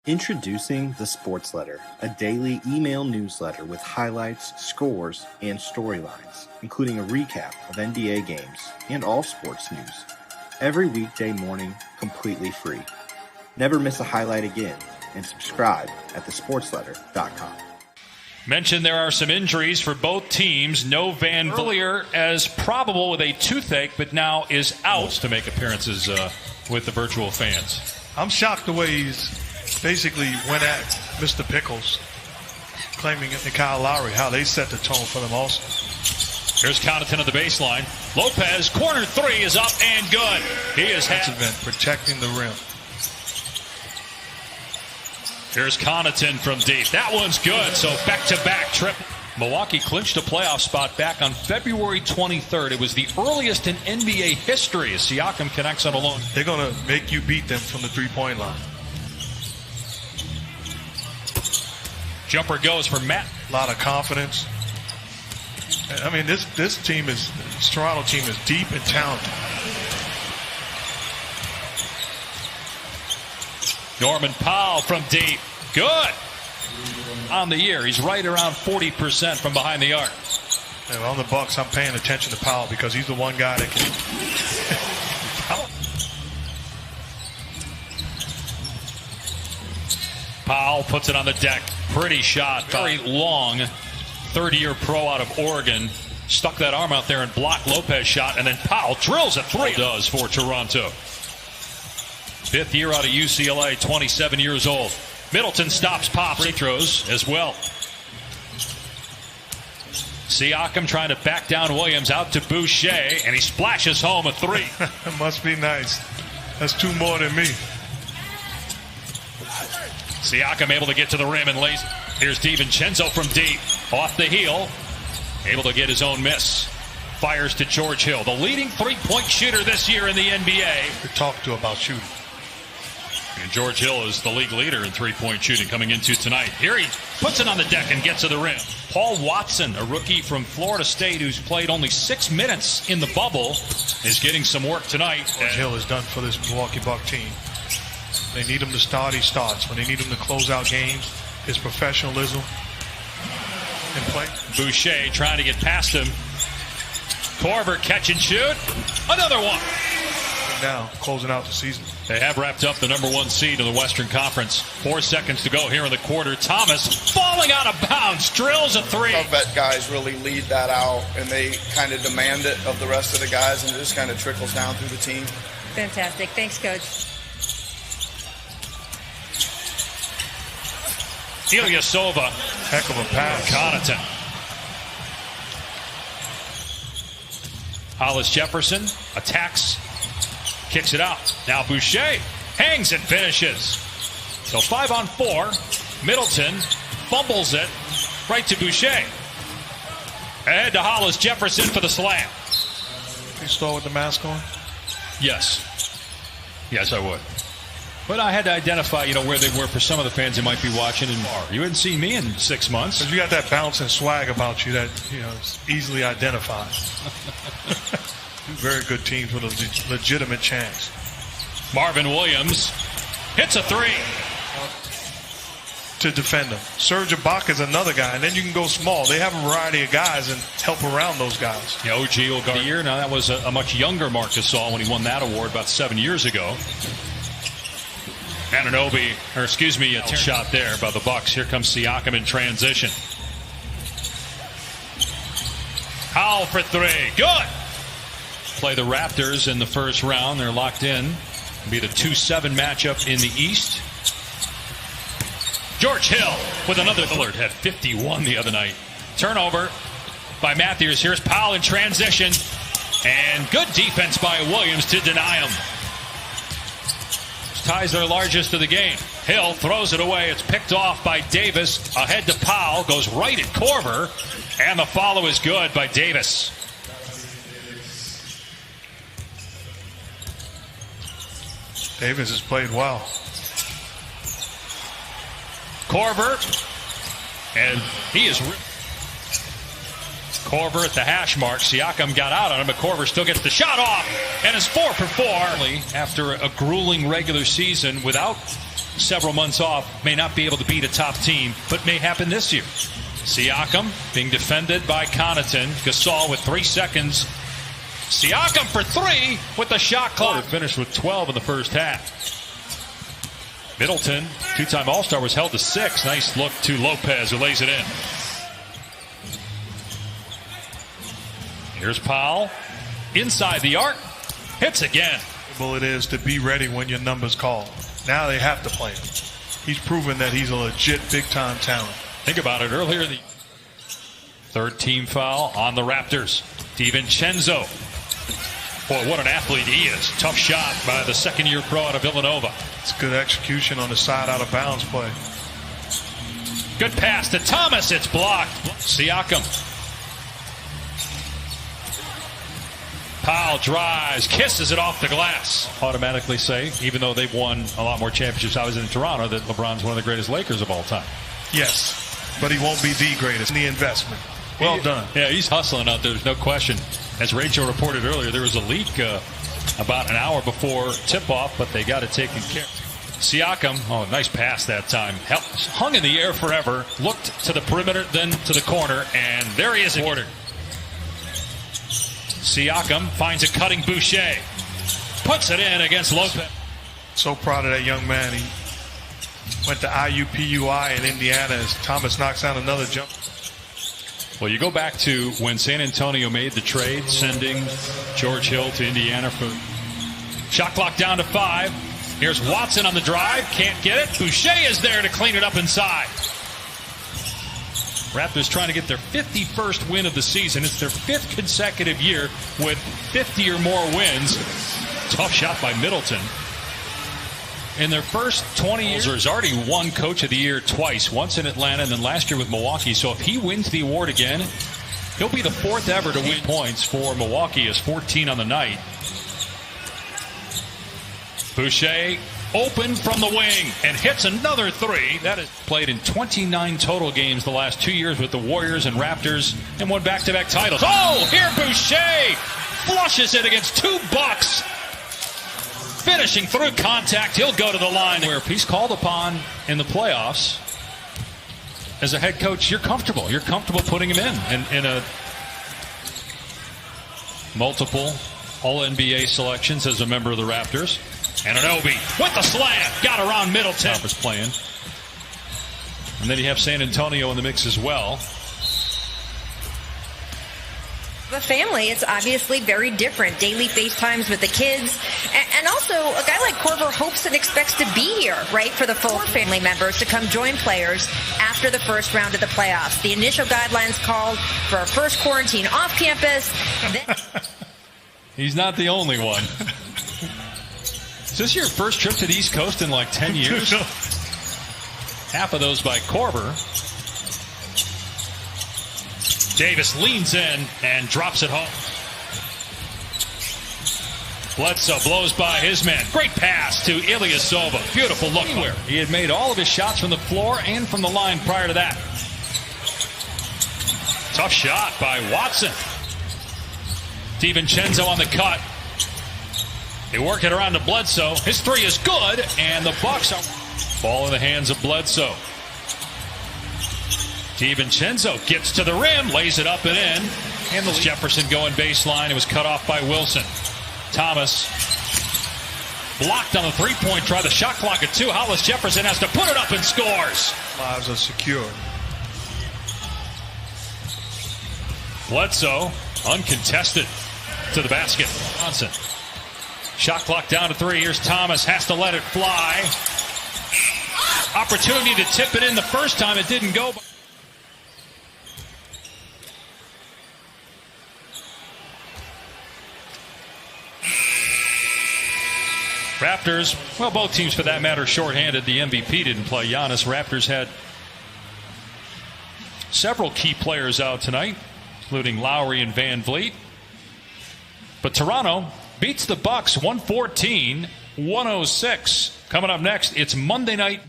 Introducing the Sports Letter, a daily email newsletter with highlights, scores, and storylines, including a recap of NBA games and all sports news. Every weekday morning, completely free. Never miss a highlight again, and subscribe at thesportsletter.com. Mentioned there are some injuries for both teams. No Van earlier as probable with a toothache, but now is out to make appearances with the virtual fans. I'm shocked the way he's basically went at Mr. Pickles, claiming it to Kyle Lowry, how they set the tone for them also. Here's Connaughton at the baseline. Lopez, corner three is up and good. He is protecting the rim. Here's Connaughton from deep. That one's good, so back-to-back trip. Milwaukee clinched a playoff spot back on February 23rd. It was the earliest in NBA history as Siakam connects on a long. They're going to make you beat them from the three-point line. Jumper goes for Matt. A lot of confidence. I mean, this Toronto team is deep and talented. Norman Powell from deep. Good. On the year, he's right around 40% from behind the arc. Yeah, on the Bucks, I'm paying attention to Powell because he's the one guy that can. Powell puts it on the deck. Pretty shot. Very long. Third-year pro out of Oregon. Stuck that arm out there and blocked Lopez shot, and then Powell drills a three. Does for Toronto. Fifth year out of UCLA, 27 years old. Middleton stops Pop. Free throws as well. Siakam trying to back down Williams out to Boucher, and he splashes home a three. It must be nice. That's two more than me. Siakam able to get to the rim and lays. Here's DiVincenzo from deep. Off the heel. Able to get his own miss. Fires to George Hill, the leading three-point shooter this year in the NBA. You're talked to about shooting. And George Hill is the league leader in three-point shooting coming into tonight. Here he puts it on the deck and gets to the rim. Paul Watson, a rookie from Florida State who's played only 6 minutes in the bubble, is getting some work tonight. George Hill is done for this Milwaukee Buck team. They need him to start, he starts. When they need him to close out games, his professionalism and play. Boucher trying to get past him. Korver catch and shoot. Another one. Now closing out the season. They have wrapped up the #1 seed in the Western Conference. 4 seconds to go here in the quarter. Thomas falling out of bounds, drills a three. Our vet guys really lead that out, and they kind of demand it of the rest of the guys, and it just kind of trickles down through the team. Fantastic. Thanks, Coach. Ilyasova. Heck of a pass. Connaughton. Hollis Jefferson attacks. Kicks it out. Now Boucher hangs and finishes. So 5 on 4. Middleton fumbles it right to Boucher. Ahead to Hollis Jefferson for the slam. You start with the mask on? Yes. Yes, I would. But I had to identify, where they were for some of the fans that might be watching. And you hadn't seen me in 6 months. Because you got that bounce and swag about you that, is easily identified. Two very good teams with a legitimate chance. Marvin Williams hits a three. To defend them. Serge Ibaka is another guy, and then you can go small. They have a variety of guys and help around those guys. Yeah, OG will guard the year. Now that was a much younger Marc Gasol when he won that award about 7 years ago. A shot there by the Bucks. Here comes Siakam in transition. Powell for three. Good. Play the Raptors in the first round. They're locked in. It'll be the 2-7 matchup in the East. George Hill with another. Lillard had 51 the other night. Turnover by Matthews. Here's Powell in transition. And good defense by Williams to deny him. Ties their largest of the game. Hill throws it away. It's picked off by Davis. Ahead to Powell. Goes right at Korver. And the follow is good by Davis. Davis has played well. Korver. And he is... Korver at the hash mark. Siakam got out on him, but Korver still gets the shot off and is 4 for 4. After a grueling regular season without several months off, may not be able to beat a top team, but may happen this year. Siakam being defended by Connaughton. Gasol with 3 seconds. Siakam for 3 with the shot clock. Finished with 12 in the first half. Middleton, two-time All-Star, was held to 6. Nice look to Lopez, who lays it in. Here's Powell. Inside the arc. Hits again. It is to be ready when your number's called. Now they have to play him. He's proven that he's a legit big-time talent. Think about it. Earlier, the third team foul on the Raptors. DiVincenzo. Boy, what an athlete he is. Tough shot by the second-year pro out of Villanova. It's good execution on the side out of bounds play. Good pass to Thomas. It's blocked. Siakam. Powell drives, kisses it off the glass. Automatically say, even though they've won a lot more championships I was in Toronto, that LeBron's one of the greatest Lakers of all time. Yes, but he won't be the greatest. The investment. Well done. Yeah, he's hustling out there. There's no question. As Rachel reported earlier, there was a leak about an hour before tip-off, but they got it taken care of. Siakam, oh, nice pass that time. Hung in the air forever, looked to the perimeter, then to the corner, and there he is in order. Siakam finds a cutting Boucher. Puts it in against Lopez. So proud of that young man. He went to IUPUI in Indiana as Thomas knocks down another jump. Well, you go back to when San Antonio made the trade, sending George Hill to Indiana for shot clock down to 5. Here's Watson on the drive. Can't get it. Boucher is there to clean it up inside. Raptors trying to get their 51st win of the season. It's their 5th consecutive year with 50 or more wins. Tough shot by Middleton. In their first 20 years, he's already won Coach of the Year twice, once in Atlanta and then last year with Milwaukee. So if he wins the award again, he'll be the 4th ever to win points for Milwaukee, as 14 on the night. Boucher open from the wing and hits another 3. That is played in 29 total games the last 2 years with the Warriors and Raptors and won back-to-back titles. Oh, here Boucher flushes it against 2 Bucks. Finishing through contact, he'll go to the line. Where if he's called upon in the playoffs, as a head coach, you're comfortable. You're comfortable putting him in a multiple All-NBA selections as a member of the Raptors. Anunoby with the slam. Got around Middleton. Was playing. And then you have San Antonio in the mix as well. The family, it's obviously very different. Daily FaceTimes with the kids. And also, a guy like Korver hopes and expects to be here, right, for the full family members to come join players after the first round of the playoffs. The initial guidelines called for a first quarantine off campus. He's not the only one. Is this your first trip to the East Coast in like 10 years? Half of those by Korver. Davis leans in and drops it home. Bledsoe blows by his man. Great pass to Ilyasova. Beautiful look where he had made all of his shots from the floor and from the line prior to that. Tough shot by Watson. DiVincenzo on the cut. They work it around to Bledsoe. His 3 is good, and the Bucks are ball in the hands of Bledsoe. DiVincenzo gets to the rim, lays it up and in. And the Jefferson going baseline. It was cut off by Wilson. Thomas blocked on the three-point try. The shot clock at 2. Hollis Jefferson has to put it up and scores. Lives are secure. Bledsoe uncontested to the basket. Johnson. Shot clock down to 3. Here's Thomas. Has to let it fly. Opportunity to tip it in the first time. It didn't go. Raptors, well, both teams for that matter, shorthanded. The MVP didn't play. Giannis. Raptors had several key players out tonight, including Lowry and Van Vliet. But Toronto beats the Bucks 114-106. Coming up next, it's Monday night.